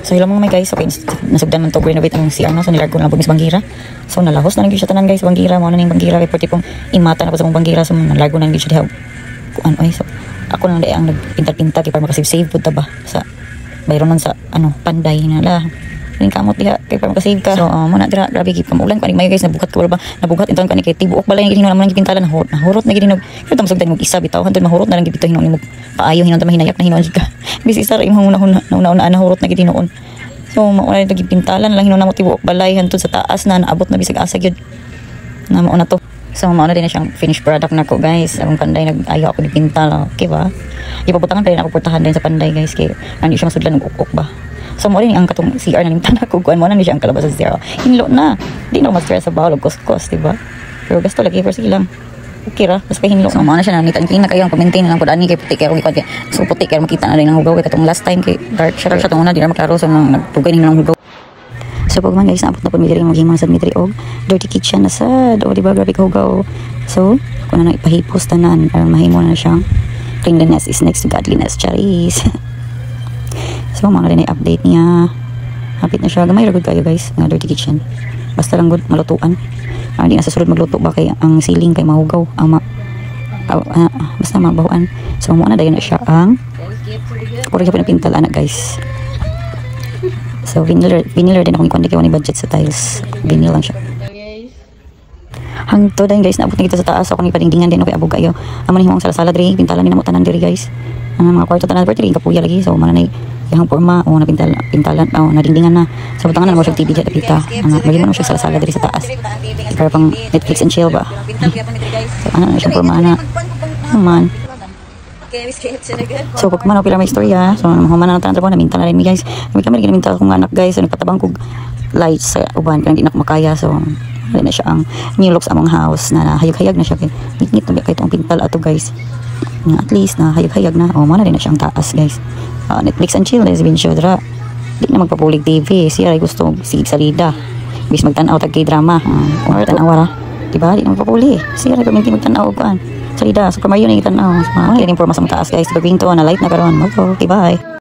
So hilang mga may guys, okay, nasugdan man to renovate ang CR no, so nilargo na po mis banggira. So nalahos na lang gyud siya tanan guys, banggira mo na ning banggira kay pwede pong imata na pa sa mong banggira, so nalargo na lang gyud siya diha. Kuan oy, so ako nang ang nagpinta-pinta kay para makasave pud ta ba sa bayron man sa panday na la. Ning kamot diha kay para makasave ka. So mo na dira grabe gid kamulan kaning may guys, nabugat ko ba nabugat inton kani kay tibuok balay gid hinon naman gipintalan na hurot na gid hinog. Pero tamo sugdan mo isa bitaw hantud mahurot na lang gid bitaw hinon mo paayo hinon ta mahinayak na hinon ka. Bis isa ra imong una na hurot na gid hinon. So mauna ito gipintalan lang hinon na mo tibuok balay hantud sa taas na naabot na bisag asa gyud. Na mo na to. So mauna din na siyang finished product nako guys. Ang panday nag-ayo ako dipintal, okay ba? Ipabutangan pa rin ako portahan din sa panday guys kay hindi siya masudlan ng ukok ba. So mo rin ang katong CR na limtan ako kuan mo na ni siya ang kalabas sa CR. Hinlo na. Di na ma-stress sa bawal og kuskus, di ba? Pero gasto lagi for sige lang. Okay ra, basta hinlo. So mo na siya nangita clean na kayo ang maintain lang pud ani kay puti kay ako so puti kay makita na rin ang hugaw kay katong last time kay dark siya tong una di na maklaro sa nagtugay ning hugaw. So pag man guys naabot na po mi diri maghimang sa Dmitri og dirty kitchen na sad o di ba grabe hugaw. So kung na ipahipos tanan aron mahimo na siyang cleanliness is next to godliness, charis. So mo na rin i-update niya. Hapit na siya. Gamay ragod kayo guys nga dirty kitchen. Basta lang good malutuan. Hindi na sa sulod magluto ba kay ang ceiling kay mahugaw ang basta mabahuan. So mo na dayon na siya ang puro siya pinapintal anak guys. So vinyl din akong ikundi kay wani budget sa tiles. Vinyl lang siya. Hangto din guys naabot na kita sa taas ako ni padingdingan din okay abog kayo. Amo ni himong sala-sala diri pintalan ni namo tanan diri guys. Ang mga kwarto tanan diri kapuya lagi so manay yang porma o pintalan o nadingdingan na sa butangan na mo siya TV dito pita lagi man mo siya sala-sala diri sa taas para pang Netflix and chill ba so ano na siya porma na man. So pag man pila may istorya so mahuman na tanan trabaho na mintal na rin mi guys kami minamintal kong anak guys so nagpatabang kog lights sa uban kaya hindi na makaya so wala na siya ang new looks among house na hayag-hayag na siya ngit-ngit na kahit ang pintal ato guys at least na hayag-hayag na o mana rin na siyang taas guys. Netflix and chill lesbian show dra di na magpapulig TV siya ay gusto sig salida bis magtanaw tag K-drama or tanaw ra diba di na magpapuli siya ay paminti magtanaw kuan salida Super Mario na itanaw so mga rin imporma sa taas guys pagpinto na light na karon okay bye.